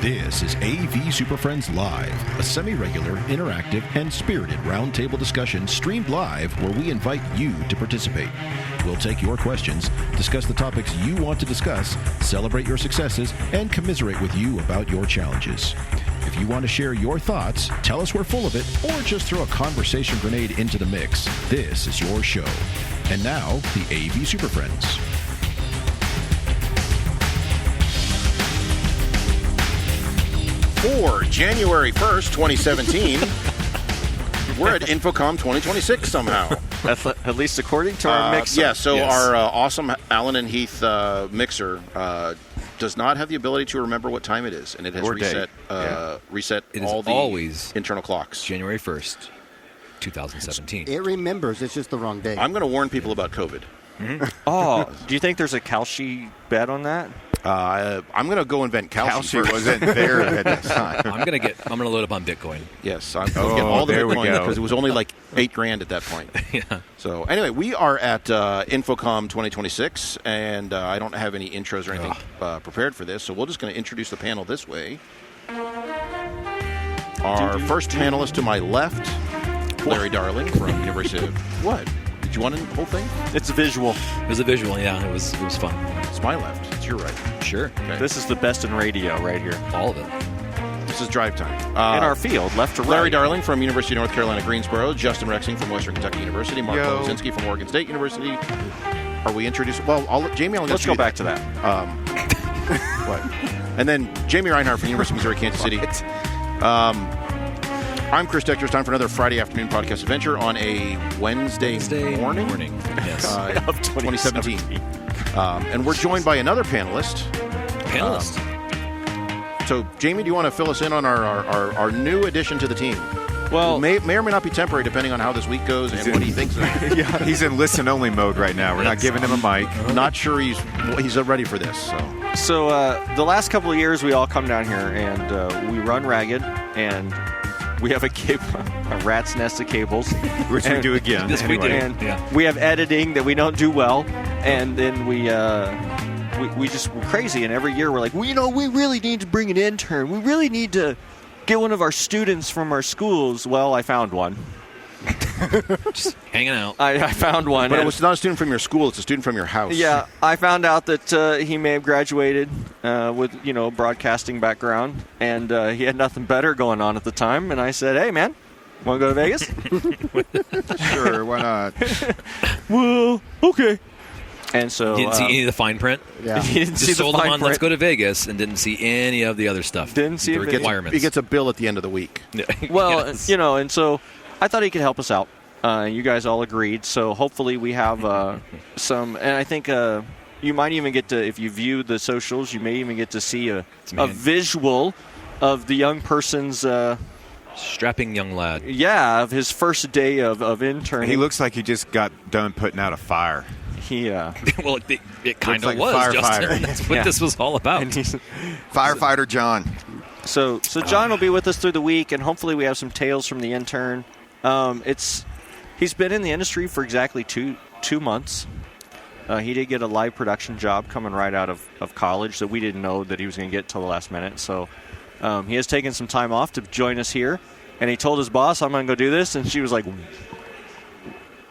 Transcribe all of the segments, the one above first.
This is AV SuperFriends Live, a semi-regular, interactive, and spirited roundtable discussion streamed live where we invite you to participate. We'll take your questions, discuss the topics you want to discuss, celebrate your successes, and commiserate with you about your challenges. If you want to share your thoughts, tell us we're full of it, or just throw a conversation grenade into the mix, this is your show. And now, the AV SuperFriends. For January 1st, 2017, we're at InfoComm 2026 somehow. At least according to our mixer. Yeah, so our awesome Allen and Heath mixer does not have the ability to remember what time it is, and it has reset it all is the always internal clocks. January 1st, 2017. It remembers. It's just the wrong day. I'm going to warn people about COVID. Mm-hmm. Oh, do you think there's a Kalshi bet on that? I'm going to go invent Kalshi. Kalshi wasn't there at that time. I'm gonna load up on Bitcoin. Yes, I'm going to get all the Bitcoin because it was only like $8,000 at that point. Yeah. So anyway, we are at InfoComm 2026, and I don't have any intros or anything prepared for this, so we're just going to introduce the panel this way. Our first panelist to my left, Larry Darling from University of... What? Did you want the whole thing? It's a visual. It was a visual, yeah. It was fun. It's my left. It's your right. Sure. Okay. This is the best in radio right here. All of it. This is drive time. In our field, left to right. Larry Darling from University of North Carolina, Greensboro. Justin Rexing from Western Kentucky University. Mark Lozinski from Oregon State University. Are we introduced? Well, Jamie, let's go back to that. What? And then Jamie Reinhart from University of Missouri, Kansas City. I'm Chris Dechter. It's time for another Friday afternoon podcast adventure on a Wednesday morning. Yes. Of 2017. And we're joined by another panelist. So, Jamie, do you want to fill us in on our new addition to the team? Well, may or may not be temporary, depending on how this week goes and what he thinks of it. Yeah, he's in listen-only mode right now. We're not giving him a mic. Not sure he's ready for this. So the last couple of years, we all come down here, and we run ragged, and we have a rat's nest of cables. Which we do again. Yes, anyway. we do. And Yeah. we have editing that we don't do well, and then we're crazy, and every year we're like, we really need to bring an intern. We really need to get one of our students from our schools. Well, I found one. Just hanging out. I found one. But it was not a student from your school. It's a student from your house. Yeah, I found out that he may have graduated with, broadcasting background, and he had nothing better going on at the time. And I said, hey, man, want to go to Vegas? Sure, why not? Well, okay. And so Didn't see any of the fine print. Yeah. he didn't see Just the sold them fine on print. Let's go to Vegas and didn't see any of the other stuff. Didn't see the it. requirements. He gets a bill at the end of the week. Well, Yes. and so I thought he could help us out. You guys all agreed, so hopefully we have some. And I think you might even get to, if you view the socials, you may even get to see a visual of the young person's. Strapping young lad. Yeah, of his first day of interning. He looks like he just got done putting out a fire. Well, it kind of like a was, firefighter. Justin. That's what this was all about. Firefighter John. So John will be with us through the week, and hopefully we have some tales from the intern. He's been in the industry for exactly two months. He did get a live production job coming right out of college that we didn't know that he was going to get till the last minute. So he has taken some time off to join us here, and he told his boss, I'm going to go do this, and she was like,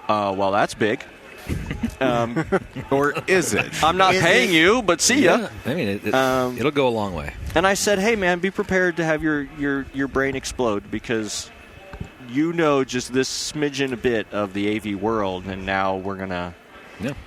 well, that's big. Or is it? I'm not paying you, but see ya. Yeah, I mean, it'll go a long way. And I said, hey, man, be prepared to have your brain explode because just this smidgen a bit of the AV world, and now we're gonna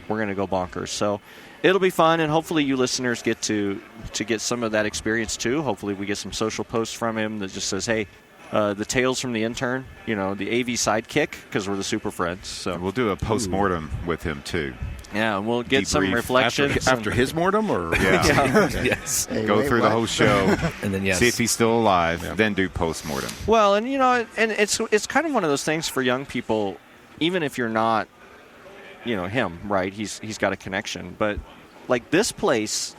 go bonkers. So it'll be fun, and hopefully you listeners get to get some of that experience too. Hopefully we get some social posts from him that just says, hey, the tales from the intern, the AV sidekick, because we're the Super Friends. So we'll do a post-mortem with him too. Yeah, and we'll get some reflections after his mortem, or Yes. Hey, go through the whole show, And then see if he's still alive, then do post-mortem. Well, and and it's kind of one of those things for young people, even if you're not, him, right? He's got a connection, but like this place,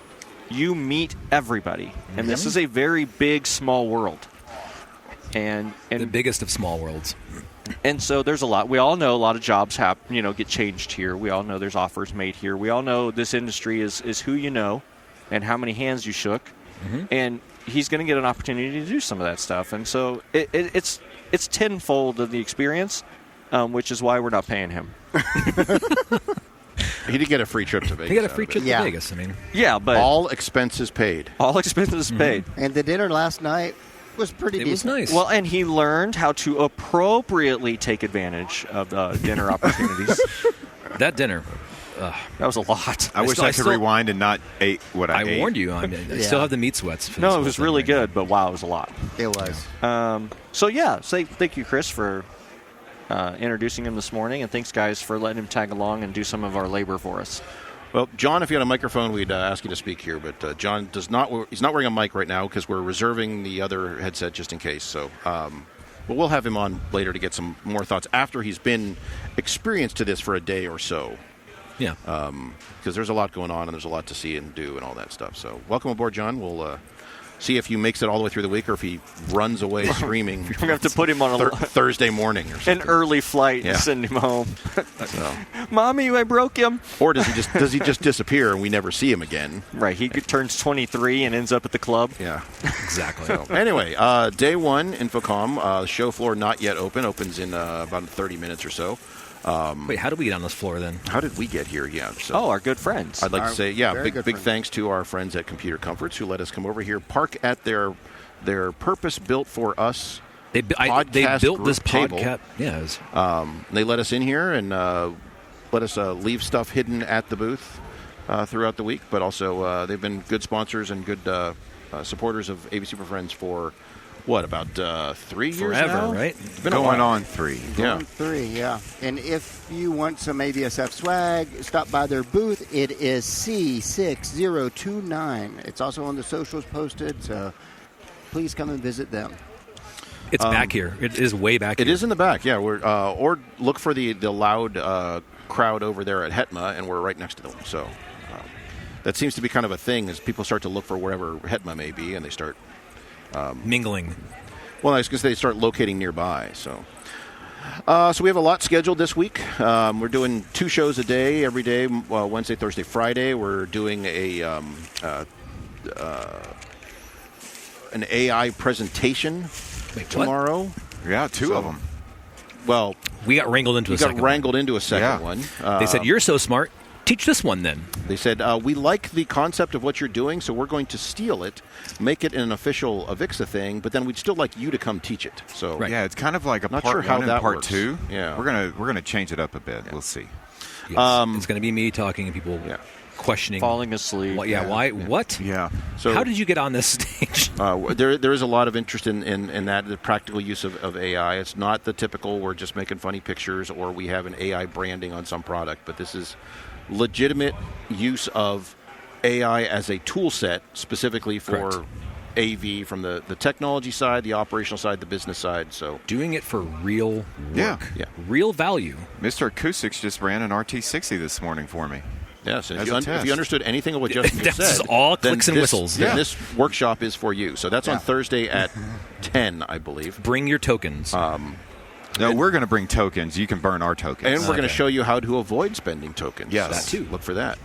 you meet everybody, and this is a very big, small world. And the biggest of small worlds. And so there's a lot. We all know a lot of jobs get changed here. We all know there's offers made here. We all know this industry is who you know and how many hands you shook. and he's going to get an opportunity to do some of that stuff. And so it's tenfold of the experience, which is why we're not paying him. He did get a free trip to Vegas. He got a free trip to Yeah. Vegas. I mean, Yeah, but All expenses paid. all expenses paid. And the dinner last night was pretty it was decent. nice. Well, and he learned how to appropriately take advantage of dinner opportunities. that dinner, That was a lot. I wish I could rewind and not ate what I ate. I warned you. I mean, I Yeah. still have the meat sweats. For this No, it whole was thing really right now. good, but wow, it was a lot. It was. So yeah, say thank you, Chris, for introducing him this morning, and thanks, guys, for letting him tag along and do some of our labor for us. Well, John, if you had a microphone, we'd ask you to speak here. But John does not. He's not wearing a mic right now because we're reserving the other headset just in case. So, but we'll have him on later to get some more thoughts after he's been experienced to this for a day or so. Yeah. Because there's a lot going on and there's a lot to see and do and all that stuff. So, welcome aboard, John. We'll see if he makes it all the way through the week or if he runs away screaming. We're gonna have to put him on Thursday morning or something. an early flight Yeah. and send him home. So. Mommy, I broke him. Or does he just disappear and we never see him again? Right, he turns 23 and ends up at the club. Yeah. Exactly. So, anyway, day one, InfoComm, show floor not yet open. Opens in about 30 minutes or so. Wait, how did we get on this floor then? How did we get here? Yeah. So Oh, our good friends. I'd like to say, very big good big friends. thanks to our friends at Computer Comforts who let us come over here, park at their purpose-built for us They podcast built group this table. podcast. Yeah. It was, They let us in here and let us leave stuff hidden at the booth throughout the week, but also they've been good sponsors and good supporters of AV SuperFriends for, what, about 3 years forever, now? right? It's been a Going while. on 3. Yeah. On 3, yeah. And if you want some AVSF swag, stop by their booth. It is C6029. It's also on the socials posted, so please come and visit them. it's back here. It is way back It here. is in the back, yeah. We're or look for the loud crowd over there at Hetma, and we're right next to them. So that seems to be kind of a thing as people start to look for wherever Hetma may be, and they start. Mingling. Well, I was going to say they start locating nearby. So we have a lot scheduled this week. We're doing 2 shows a day every day, Wednesday, Thursday, Friday. We're doing an AI presentation Wait, what? tomorrow. Yeah, 2 of them. Well, We got wrangled into we a got second wrangled into a second Yeah. one. They said, "You're so smart. Teach this one then." They said, we like the concept of what you're doing, so we're going to steal it, make it an official AVIXA thing, but then we'd still like you to come teach it. So Right. Yeah, it's kind of like a Not part sure how 1 and that part works. 2. Yeah. We're gonna change it up a bit. We'll see. Yes. It's going to be me talking and people Yeah. questioning. Falling asleep. Why, why? What? Yeah. So- How did you get on this stage? there is a lot of interest in that, the practical use of AI. It's not the typical we're just making funny pictures or we have an AI branding on some product, but this is legitimate use of AI as a tool set specifically for Correct. AV from the technology side, the operational side, the business side. So Doing it for real work. Yeah. Yeah. Real value. Mr. Acoustics just ran an RT60 this morning for me. yes, and As if a if test. you understood anything of what Justin just That's said, all then clicks and this- whistles. then Yeah. this workshop is for you. So that's on Yeah. Thursday at 10, I believe. Bring your tokens. No, we're going to bring tokens. You can burn our tokens. And we're going to Okay. show you how to avoid spending tokens. Yes. That too. Look for that.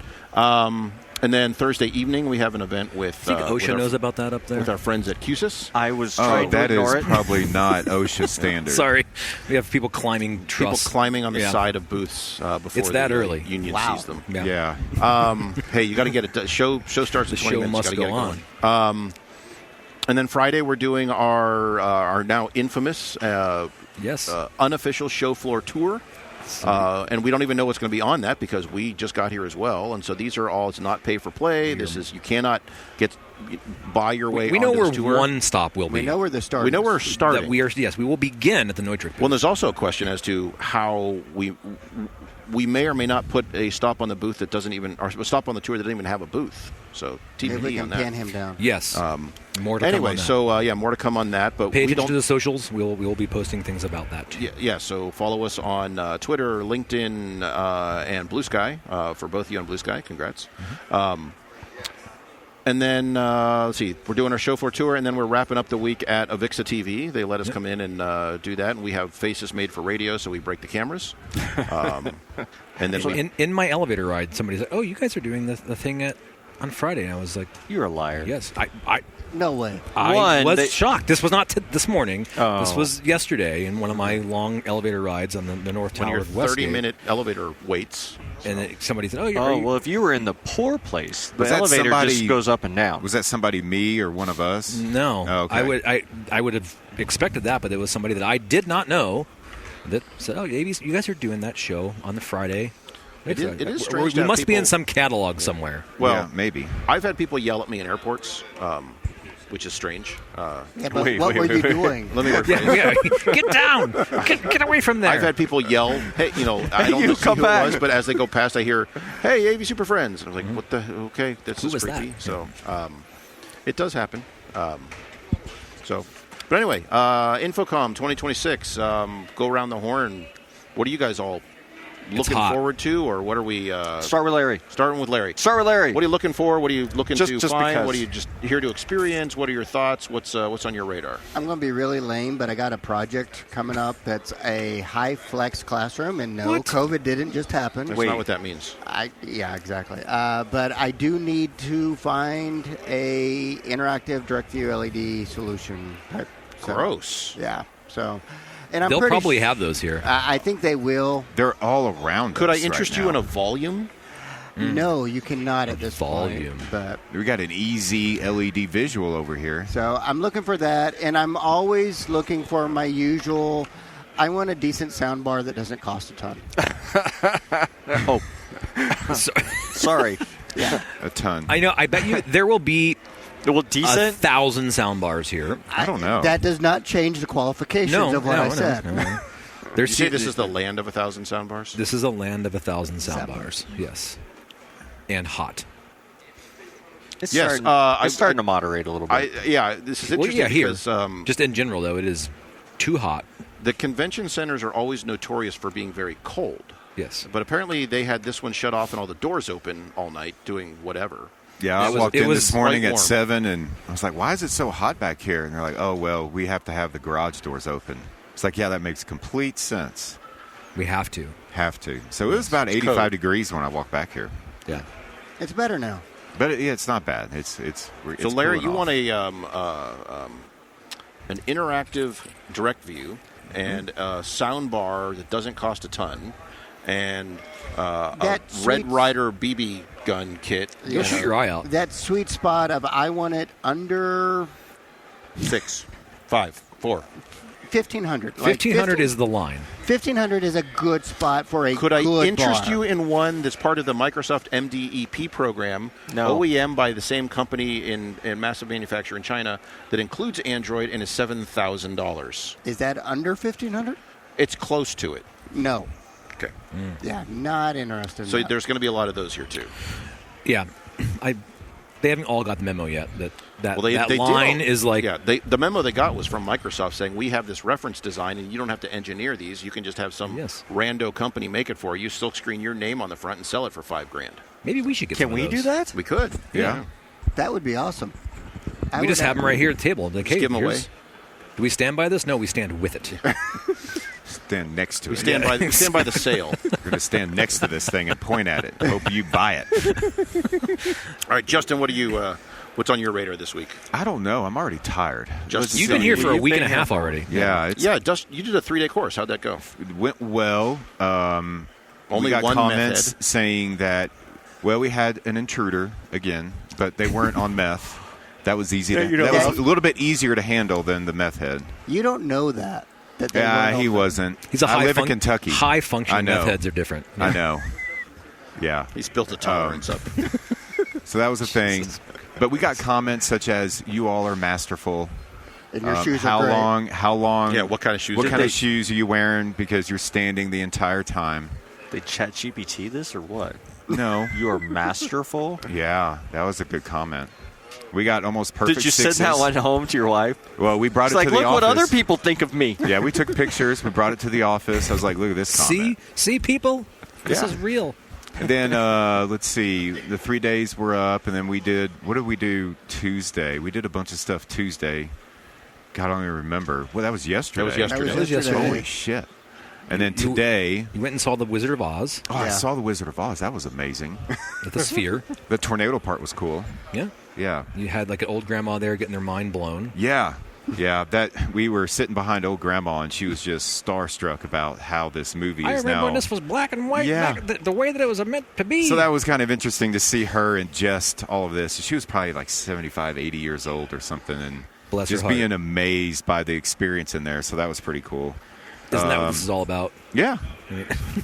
And then Thursday evening, we have an event with, I think with OSHA our- knows about that up there. with our friends at QSIS. I was Oh, trying to that ignore is it. probably not OSHA standard. Sorry. We have people climbing People truss. climbing on the Yeah. side of booths before It's that the early. union Wow. sees them. Yeah. Yeah. Hey, you got to get it. Show starts in The 20 show minutes. must Gotta get go it going. And then Friday, we're doing our now infamous Yes. unofficial show floor tour. And we don't even know what's going to be on that because we just got here as well. And so these are all, it's not pay for play. This is, you cannot buy your way we know onto where this tour. one stop will be. We know where the start We know is. we're starting. That we are. Yes, we will begin at the Neutrik. Well, there's also a question as to how we may or may not put a stop on the booth that doesn't even, or a stop on the tour that doesn't even have a booth. So Maybe we TBD can on that. pan him down. Yes. More to come Anyway, on that. so more to come on that. But Pay we attention don't. to the socials. We will be posting things about that too. Yeah, so follow us on Twitter, LinkedIn, and Blue Sky. For both of you on Blue Sky, congrats. And then, let's see, we're doing our show floor tour, and then we're wrapping up the week at AVIXA TV. They let us come in and do that, and we have faces made for radio, so we break the cameras. And then So in my elevator ride, somebody said, "Oh, you guys are doing the thing at on Friday. And I was like, You're a liar. yes. No way. I was shocked. This was not this morning. Oh. This was yesterday in one of my long elevator rides on the North One Tower of of your Westgate. 30-minute elevator waits. And somebody said, "Oh, Well, if you were in the poor place, the Was that elevator just somebody- goes up and down. Was that somebody, me, or one of us? no." Oh, okay. I would have expected that, but it was somebody that I did not know that said, "Oh, you guys are doing that show on the Friday." It is strange to We have must be in people- some catalog somewhere. Well, Yeah, maybe. I've had people yell at me in airports, which is strange. Yeah, but Wait, what wait, were you wait. doing? Let me rephrase. Yeah, get down! Get away from there! I've had people yell, "Hey, I don't You know see come who back. it was," but as they go past, I hear, "Hey, AV SuperFriends," and I'm like, "What the? Okay, that's Who just was creepy." that? So, it does happen. But anyway, InfoComm 2026. Go around the horn. What are you guys all looking hot. forward to, or what are we? Start with Larry. Starting with Larry. Start with Larry. What are you looking for? What are you looking Just to because. find? What are you just here to experience? What are your thoughts? What's on your radar? I'm going to be really lame, but I got a project coming up that's a high flex classroom, and no, What? COVID didn't just happen. That's not what that means. Yeah, exactly. But I do need to find a interactive direct view LED solution type. So, Gross. Yeah. So, and I'm They'll pretty probably have those here. I think they will. They're all around Could I us interest right you now. in a volume? No, you cannot at this Volume. point. But We got an easy LED visual over here. so I'm looking for that, and I'm always looking for my usual. I want a decent sound bar that doesn't cost a ton. Oh, sorry. Yeah. A ton. I know. I bet you there will be Well, decent. 1,000 sound bars here. I don't know. That does not change the qualifications of what I said. No. You There's say this is the land of 1,000 sound bars? This is a land of 1,000 sound Sound bars. Yes, and hot. It's Yes, starting, it's starting to moderate a little bit. This is Well, interesting yeah, here. because Just in general, though, it is too hot. the convention centers are always notorious for being very cold. Yes. But apparently they had this one shut off and all the doors open all night doing whatever. Yeah, I It was- walked it in was this morning quite at warm. 7, and I was like, why is it so hot back here? And they're like, oh, well, we have to have the garage doors open. It's like, yeah, that makes complete sense. We have to. Have to. So it was about 85 degrees when I walked back here. Yeah. It's better now. But it's not bad. It's So Larry, cooling you off. want an interactive direct view and a sound bar that doesn't cost a ton and a That Red sweet- Ryder BB gun kit. Go shoot your eye out. That sweet spot of I want it under 6, 5, 4. 1,500. 1,500 is the line. 1,500 is a good spot for a Could I good interest bar. you in one that's part of the Microsoft MDEP program, No. OEM by the same company in massive manufacturer in China that includes Android and is $7,000? Is that under 1,500? It's close to it. No. Okay. Yeah, not interested in So that. there's going to be a lot of those here too. Yeah. They haven't all got the memo yet. That Well, they line did. is like, Yeah, the memo they got was from Microsoft saying we have this reference design and you don't have to engineer these. You can just have some Yes. rando company make it for you. Silk screen your name on the front and sell it for $5,000. maybe we should get Can some we of do those. that? We could. Yeah. That would be awesome. I We would just have them right here at the table. Like, Just hey, give 'em away. here's- Do we stand by this? No, we stand with it. Stand next to We it. stand by. We stand by the sale. We're going to stand next to this thing and point at it. Hope you buy it. All right, Justin. What do you? What's on your radar this week? I don't know. I'm already tired. Justin, You've been here for a You've week been and a here half for- already. Yeah, it's, Yeah, you did a 3-day course. How'd that go? it went well. Only we got one comments meth head. saying that, well, we had an intruder again, but they weren't on meth. That was easy. Yeah, you know, that was a little bit easier to handle than the meth head. You don't know that. They Yeah, weren't he open. wasn't. He's a I live in high Kentucky. High functioning I know. meth heads are different. I know. Yeah. He's built a tolerance up. So that was a thing. But we got comments such as, "You all are masterful. And your shoes how are great. long? How long? Yeah, what kind of shoes What are kind they? of shoes are you wearing? Because you're standing the entire time." They chat GPT this or what? No. You are masterful. Yeah, that was a good comment. We got almost perfect Did you sixes. send that one home to your wife? Well, we brought It's it like, to the look what office. other people think of me. Yeah, we took pictures. We brought it to the office. I was like, look at this comment. See, people, this Yeah. is real. And then, let's see, the 3 days were up, and then we did, what did we do Tuesday? We did a bunch of stuff Tuesday. God, I don't even remember. Well, that was yesterday. That was yesterday. That was yesterday. Holy shit. And then today... You went and saw The Wizard of Oz. Oh, I saw The Wizard of Oz. That was amazing. At the Sphere. The tornado part was cool. Yeah. Yeah. You had like an old grandma there getting their mind blown. Yeah. Yeah, that we were sitting behind old grandma, and she was just starstruck about how this movie is now. I remember when this was black and white, the way that it was meant to be. So that was kind of interesting to see her ingest all of this. She was probably like 75, 80 years old or something, and Bless just her heart. being amazed by the experience in there. So that was pretty cool. Isn't that what this is all about? Yeah,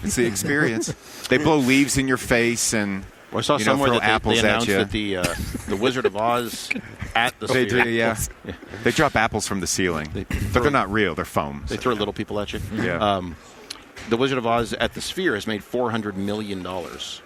it's the experience. They blow leaves in your face and. Well, I saw somewhere throw that apples they announced at that the Wizard of Oz at the They Sphere. do, yeah. They drop apples from the ceiling, but they're not real. They're foam. They throw little people at you. Yeah. The Wizard of Oz at the Sphere has made $400 million.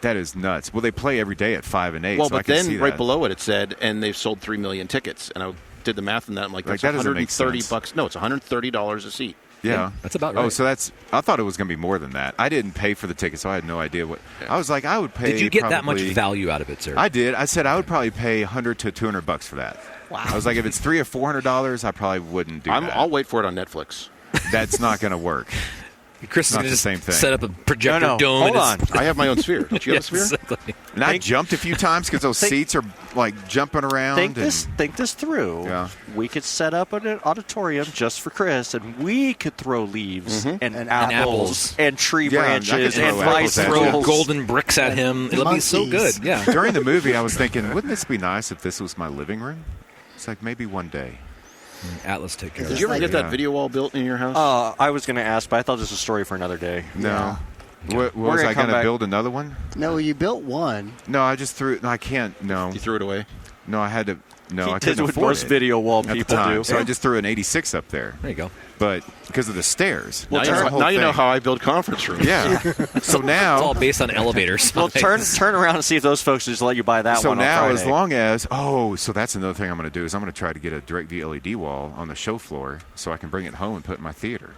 That is nuts. Well, they play every day at 5 and 8. Well, so I but can then see right that. below it said, and they've sold 3 million tickets. And I did the math on that. I'm like, that's that doesn't make $130 sense. No, it's $130 a seat. Yeah, that's about right. Oh, so I thought it was going to be more than that. I didn't pay for the ticket, so I had no idea what. I was like, I would pay. Did you get that much probably- value out of it, sir? I did. I said I would probably pay $100 to $200 for that. Wow. I was like, if it's $300 or $400, I probably wouldn't do that. I'll wait for it on Netflix. That's not going to work. Chris is Not going to the just same thing. set up a projector No, dome. hold and on. I have my own Sphere. Don't you have a Sphere? Exactly. And I jumped a few times because those seats are like jumping around. Think and- this through. Yeah. We could set up an auditorium just for Chris, and we could throw leaves and apples apples. and tree Yeah, I could branches throw and apples vice at you. Throw rolls. golden bricks at him. It'll be so Monkeys. good. Yeah. During the movie, I was thinking, wouldn't this be nice if this was my living room? It's like maybe one day. Atlas take care of Did it. you ever get Yeah. that video wall built in your house? I was going to ask, but I thought this was a story for another day. No. Yeah. Was gonna I come going to back- build another one? No, you built one. No, I just threw it. No, I can't. No. You threw it away? No, I had to. No, He I did couldn't what afford most it video wall at the people time, do. So I just threw an 86 up there. There you go. But because of the stairs. Now, That's the whole you know thing. how I build conference rooms. Yeah. So now. It's all based on elevators. Well, turn around and see if those folks just let you buy that So one on now, Friday. as long as so that's another thing I'm going to do is I'm going to try to get a DirectV LED wall on the show floor so I can bring it home and put it in my theater.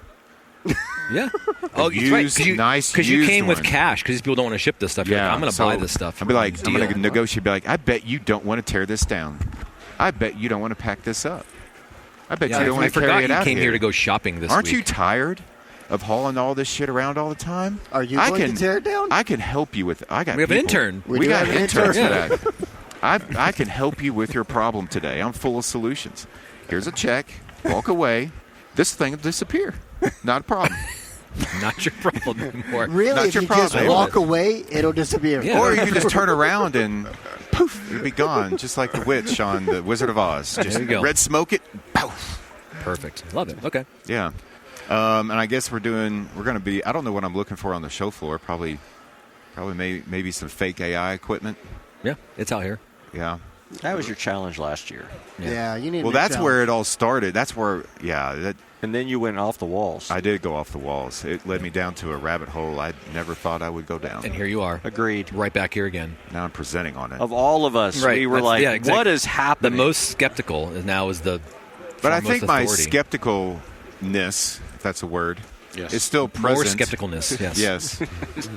Yeah. Oh, that's right. Used, nice Because you used came with one. cash because these people don't want to ship this stuff. You're like, I'm going to so buy this stuff. I'll be like, I'm going to Deal. negotiate. Be like, I bet you don't want to tear this down. I bet you don't want to pack this up. I bet you don't I want to forgot carry it you out came here to go shopping this Aren't week. you tired of hauling all this shit around all the time? Are you going to tear it down? I can help you with. I got. We have an people. intern. We We do got have an interns intern. for that. I can help you with your problem today. I'm full of solutions. Here's a check. Walk away. This thing will disappear. Not a problem. Not your problem anymore. Really, Not if your you just problem. walk away, it'll disappear. Yeah. Or you can just turn around and poof, you'll be gone, just like the witch on the Wizard of Oz. Just There you go. red smoke it, poof. Perfect. Love it. Okay. Yeah. And I guess we're going to be. I don't know what I'm looking for on the show floor. Probably maybe some fake AI equipment. Yeah, it's out here. Yeah. That was your challenge last year. Yeah, you need. Well, that's where it all started. That's where. Yeah. And then you went off the walls. I did go off the walls. It led me down to a rabbit hole I never thought I would go down. And here you are. Agreed. Right back here again. Now I'm presenting on it. Of all of us, Right. we were That's- like, yeah, exactly. what is happening? The most skeptical now is the But I foremost think my authority. skepticalness, if that's a word, Yes. is still present. More skepticalness, yes. Yes.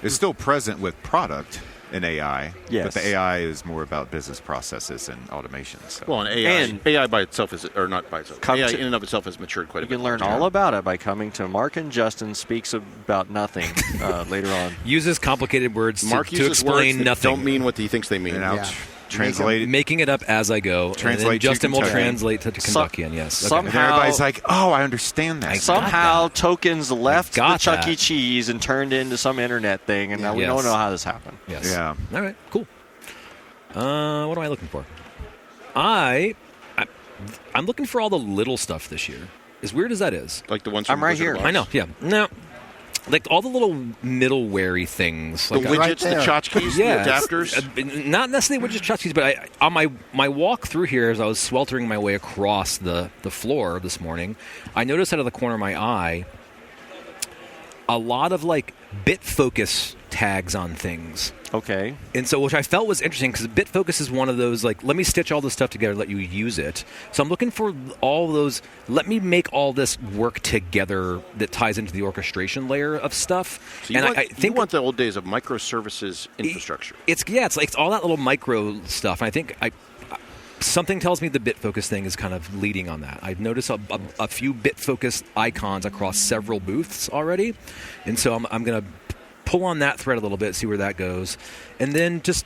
It's still present with product and AI. Yes. But the AI is more about business processes and automation. So. Well, and AI by itself is, or not by itself. Come AI to- in and of itself has matured quite a You bit. can learn all about it by coming to Mark and Justin Speaks About Nothing later on. Uses complicated words Mark to uses explain words that nothing. don't mean what he thinks they mean. and I'll Yeah. translate it. Making it up as I go. And then Translate to Justin will Kentucky. translate to Kentuckian, yes. Okay. Some- And everybody's like, oh, I understand that. Somehow tokens left the got Chuck that. E. Cheese and turned into some internet thing, and now we Yes. don't know how this happened. Yes. Yeah. All right, cool. What am I looking for? I'm looking for all the little stuff this year. As weird as that is. Like the ones I'm from right Wizard here. of Oz. I know, yeah. No. Like all the little middleware things. The Like widgets, Right the there. tchotchkes, yeah, the adapters. not necessarily widgets, tchotchkes, but on my walk through here, as I was sweltering my way across the floor this morning, I noticed out of the corner of my eye a lot of like bit focus tags on things. Okay. And so, which I felt was interesting because bit focus is one of those, like, let me stitch all this stuff together, let you use it. So I'm looking for all those, let me make all this work together that ties into the orchestration layer of stuff. So you, and want, I think you want the old days of microservices infrastructure. it's all that little micro stuff. And I think something tells me the BitFocus thing is kind of leading on that. I've noticed a few BitFocus icons across several booths already, and so I'm going to pull on that thread a little bit, see where that goes, and then just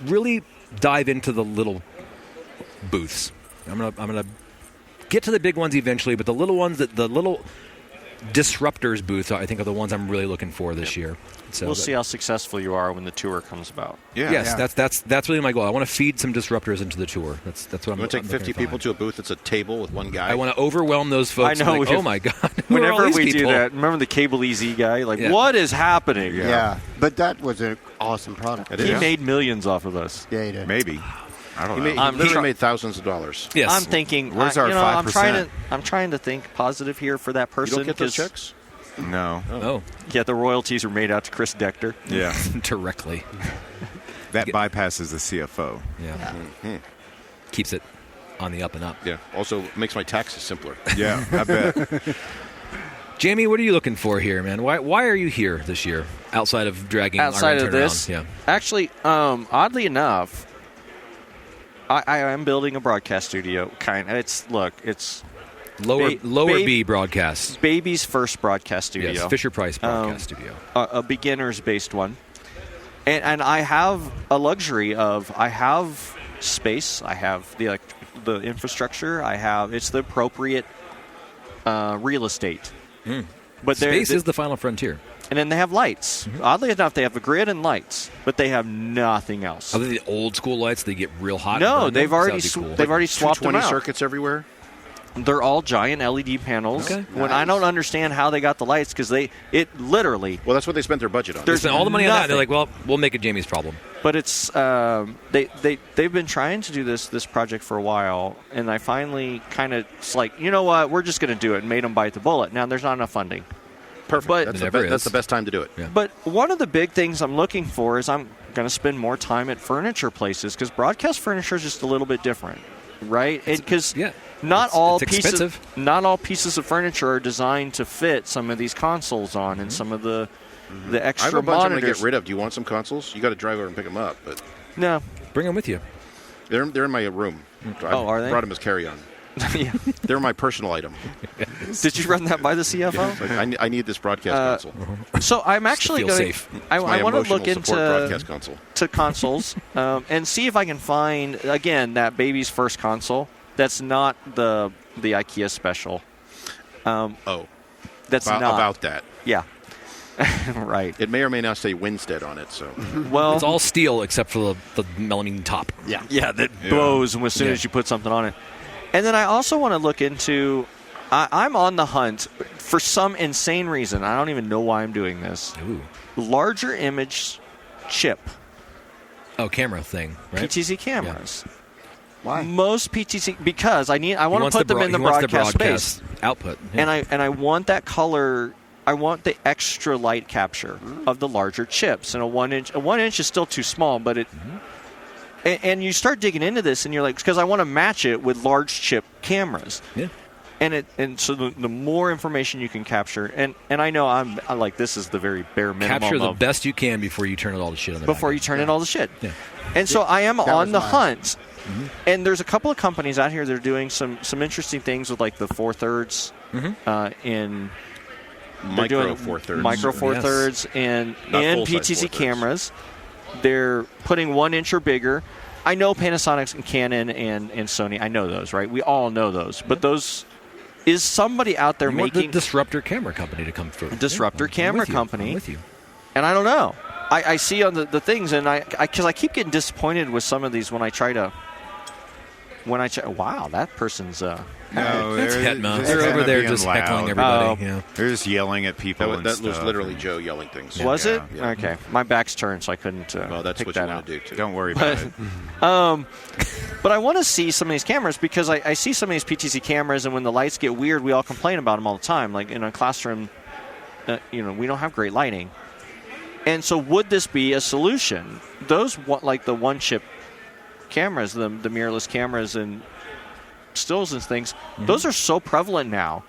really dive into the little booths. I'm gonna get to the big ones eventually, but the little ones, the little disruptors booths, I think, are the ones I'm really looking for this year. So we'll see how successful you are when the tour comes about. Yeah. Yes, that's really my goal. I want to feed some disruptors into the tour. That's what I'm. You want to take 50 people to a booth that's a table with one guy? I want to overwhelm those folks. I know. Like, oh my god! Who are all Whenever these we do people? that, remember the Cable EZ guy? Like, Yeah. what is happening? Yeah. But that was an awesome product. It He is. made millions off of us. Yeah, he did. Maybe. I don't He, know. made, he I'm literally try- made thousands of dollars. Yes. I'm thinking. Where's our I'm 5%? trying to think positive here for that You person. don't get those 'cause- checks? No. Oh, Yeah, the royalties are made out to Chris Decter. Yeah. directly. That bypasses the CFO. Yeah. Keeps it on the up and up. Yeah. Also makes my taxes simpler. Yeah, I bet. Jamie, what are you looking for here, man? Why are you here this year outside of dragging Outside our of intern this, around? actually, oddly enough, I am building a broadcast studio. It's Yeah. Lower ba- B broadcast. baby's first broadcast studio. Yes, Fisher Price broadcast studio. A beginner's based one, and I have a luxury of I have space, I have the infrastructure, it's the appropriate real estate. But Space is the final frontier. and then they have lights. Oddly enough, they have a grid and lights, but they have nothing else. Other than the old school lights, they get real hot. No, and burn they've them? already That'd be cool. they've already swapped them 220 out. circuits everywhere? They're all giant LED panels. Okay. When I don't understand how they got the lights because it literally. Well, that's what they spent their budget on. They spent all the money on that. They're nothing. like, well, we'll make it Jamie's problem. But it's they've been trying to do this project for a while, and I finally kind of it's like, you know what, we're just going to do it, and made them bite the bullet. Now there's not enough funding. Perfect. But- that's, It never that's is. the best time to do it. Yeah. But one of the big things I'm looking for is I'm going to spend more time at furniture places because broadcast furniture is just a little bit different, right? Because yeah. not It's- all it's pieces expensive. not all pieces of furniture are designed to fit some of these consoles on and some of the I have extra a bunch I'm going to monitors. get rid of. Do you want some consoles? You got to drive over and pick them up. But No. Bring them with you. they're in my room. Oh, are they? Brought them as carry-on. Yeah. They're my personal item. Did you run that by the CFO? It's like, I need this broadcast console. So I'm actually feel going. safe. I It's my want to emotional look support broadcast console. to consoles and see if I can find again that baby's first console. That's not the IKEA special. Oh, That's not about that. Yeah. Right. It may or may not say Winstead on it. So Well, It's all steel except for the melamine top. yeah, that blows as soon as you put something on it. And then I also want to look into. I'm on the hunt for some insane reason. I don't even know why I'm doing this. Ooh. Larger image chip. Oh, camera thing, right? PTZ cameras. Why? Most PTZ because I He want wants to put them in the he wants broadcast space, output. Yeah. and I want that color. I want the extra light capture of the larger chips. And a 1 inch. A 1 inch is still too small, but it. And you start digging into this, and you're like, because I want to match it with large chip cameras. Yeah. And so the more information you can capture, and I know I'm like this is the very bare minimum Capture the of best you can before you turn it all to shit on the before back you turn in all the shit. Yeah. And so I am That on was the mine. hunt. And there's a couple of companies out here that are doing some interesting things with like the 4/3 in they're doing micro 4/3. micro Yes. 4/3 and Not in full-size PTZ 4/3. cameras. They're putting 1 inch or bigger. I know Panasonic and Canon and Sony. I know those, right? We all know those. But those is somebody out there You want the making disruptor camera company to come through. Disruptor I'm camera with you. company. I'm with you. and I don't know. I see on the things, and because I keep getting disappointed with some of these when I try. Wow, that person's. No, That's they're Hetma. just They're over kinda there being just loud. heckling everybody. Oh. Yeah. They're just yelling at people That and was stuff. literally Joe yelling things. Was it? Yeah. Okay. My back's turned, so I couldn't Well, that's pick what that you out. want to do, too. Don't worry about it. But I want to see some of these cameras because I see some of these PTZ cameras, and when the lights get weird, we all complain about them all the time. Like in a classroom, we don't have great lighting. And so would this be a solution? Those, like the one-chip cameras, the mirrorless cameras and stills and things, those are so prevalent now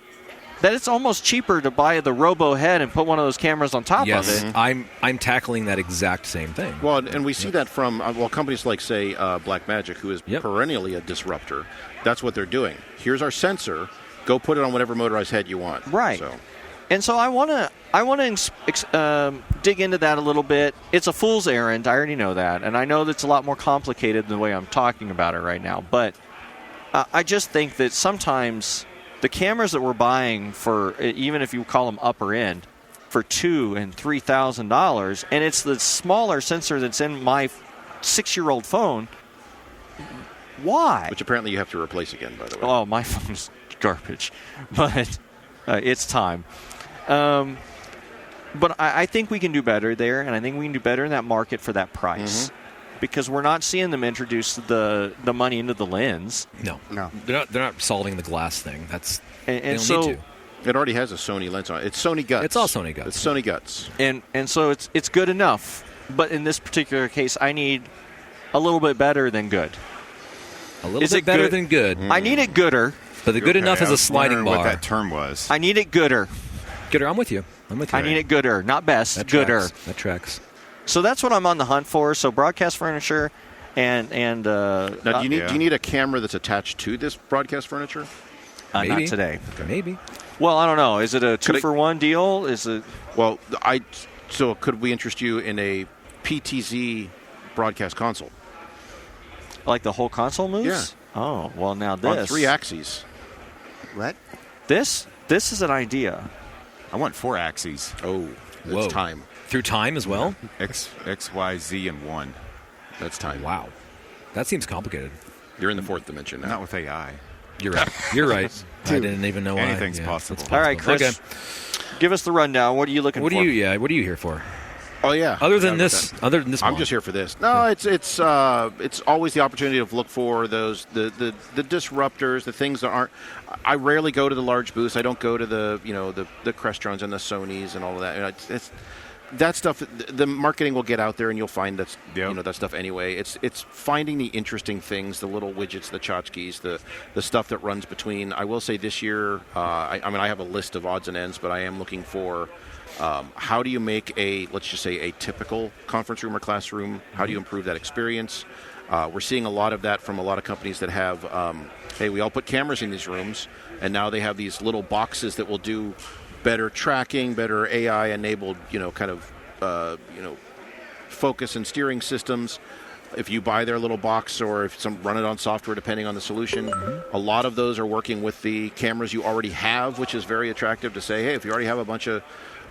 that it's almost cheaper to buy the Robo head and put one of those cameras on top Yes, of it. I'm tackling that exact same thing. Well, and we see that from companies like, say, Blackmagic, who is perennially a disruptor. That's what they're doing. Here's our sensor. Go put it on whatever motorized head you want. Right. So. And so I want to dig into that a little bit. It's a fool's errand. I already know that. And I know that's a lot more complicated than the way I'm talking about it right now. But I just think that sometimes the cameras that we're buying for, even if you call them upper end, for $2,000 and $3,000, and it's the smaller sensor that's in my 6-year-old phone, why? Which apparently you have to replace again, by the way. Oh, my phone's garbage. But it's time. But I think we can do better there, and I think we can do better in that market for that price. Because we're not seeing them introduce the money into the lens. No. They're not solving the glass thing. They don't so need to. It already has a Sony lens on it. It's Sony Guts. It's all Sony Guts. It's Sony Guts. And so it's good enough. But in this particular case, I need a little bit better than good. A little bit better than good. I need it gooder. But the good enough is a sliding bar. What that term was. I need it gooder. Gooder, I'm with you. I need it gooder, not best. That gooder. That tracks. So that's what I'm on the hunt for. So broadcast furniture and now, do you need a camera that's attached to this broadcast furniture? not today. Okay. Maybe. Well, I don't know. Is it a 2-for-1 deal? Is it? Well, so could we interest you in a PTZ broadcast console? Like the whole console moves? Yeah. Oh, well, now this. On 3 axes. What? This is an idea. I want 4 axes. Oh, that's Whoa. time. Through time as well? X, Y, Z, and 1. That's time. Wow. That seems complicated. You're in the 4th dimension now. Not with AI. You're right. You're right. I didn't even know Anything's why. possible. All right, Chris. Okay. Give us the rundown. What are you looking for? What are you here for? Oh, yeah. Other than Forgot this, about that. I'm one. just here for this. No, it's always the opportunity to look for those the disruptors, the things that aren't. I rarely go to the large booths. I don't go to the Crestrons and the Sonys and all of that. It's that stuff. The marketing will get out there, and you'll find that stuff anyway. It's finding the interesting things, the little widgets, the tchotchkes, the stuff that runs between. I will say this year, I have a list of odds and ends, but I am looking for. How do you make let's just say a typical conference room or classroom? How do you improve that experience? We're seeing a lot of that from a lot of companies that have, hey, we all put cameras in these rooms, and now they have these little boxes that will do better tracking, better AI-enabled, focus and steering systems. If you buy their little box or if run it on software, depending on the solution, a lot of those are working with the cameras you already have, which is very attractive to say, hey, if you already have a bunch of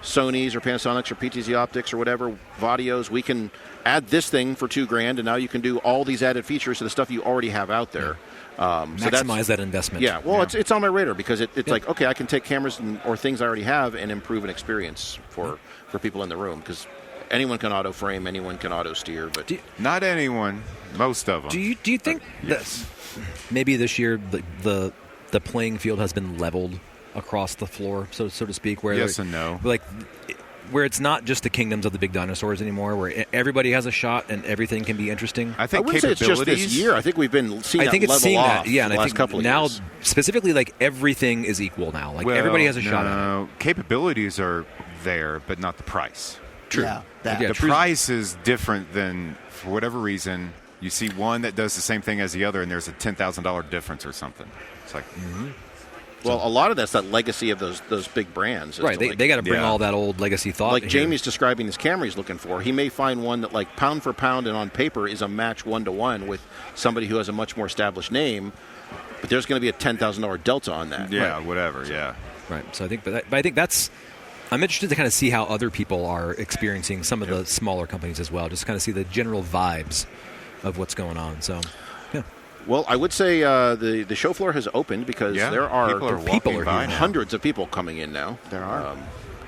Sonys or Panasonics or PTZ Optics or whatever, Vadios, we can add this thing for $2,000, and now you can do all these added features to the stuff you already have out there. Maximize that investment. Yeah, well, it's on my radar because it's like, okay, I can take cameras or things I already have and improve an experience for people in the room because anyone can auto frame, anyone can auto steer, but not anyone. Most of them. Do you think that maybe this year the playing field has been leveled across the floor, so to speak? Where yes and no. Where it's not just the kingdoms of the big dinosaurs anymore, where everybody has a shot and everything can be interesting. I think wouldn't say it's just this year. I think we've been seeing that level off and the I last think couple of now, years. Specifically, everything is equal now. Everybody has a shot at it. Capabilities are there, but not the price. True. Yeah, The price is different than, for whatever reason, you see one that does the same thing as the other, and there's a $10,000 difference or something. It's like, Well, a lot of that's that legacy of those big brands. Right, they got to bring all that old legacy thought. Like Jamie's describing this camera he's looking for. He may find one that, like, pound for pound and on paper is a match 1-to-1 with somebody who has a much more established name, but there's going to be a $10,000 delta on that. yeah, whatever, yeah. Right. So I think, but I think that's. I'm interested to kind of see how other people are experiencing some of the smaller companies as well. Just kind of see the general vibes of what's going on. So, yeah. Well, I would say the show floor has opened because there are people hundreds of people coming in now. There are.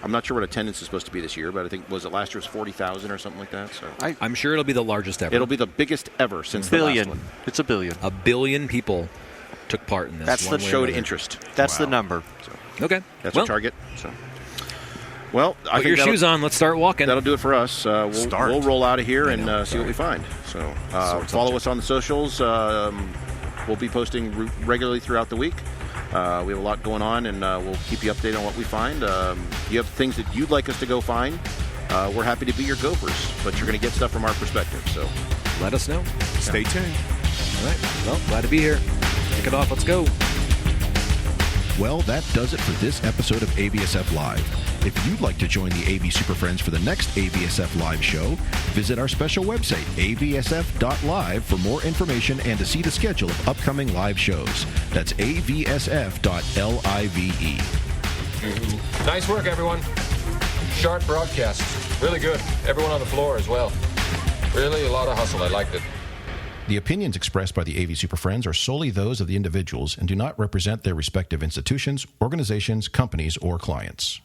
I'm not sure what attendance is supposed to be this year, but I think last year was 40,000 or something like that. So I'm sure it'll be the largest ever. It'll be the biggest ever since the last one. It's $1 billion. 1 billion people took part in this. That's the Showed interest. That's the number. Okay. That's our target. So. Well, I put think your shoes on. Let's start walking. That'll do it for us. We'll roll out of here and see what we find. So follow us on the socials. We'll be posting regularly throughout the week. We have a lot going on, and we'll keep you updated on what we find. You have things that you'd like us to go find. We're happy to be your gophers, but you're going to get stuff from our perspective. So Let us know. Stay tuned. All right. Well, glad to be here. Kick it off. Let's go. Well, that does it for this episode of AVSF Live. If you'd like to join the AV SuperFriends for the next AVSF Live show, visit our special website, avsf.live, for more information and to see the schedule of upcoming live shows. That's avsf.live. Nice work, everyone. Sharp broadcast. Really good. Everyone on the floor as well. Really a lot of hustle. I liked it. The opinions expressed by the AV SuperFriends are solely those of the individuals and do not represent their respective institutions, organizations, companies, or clients.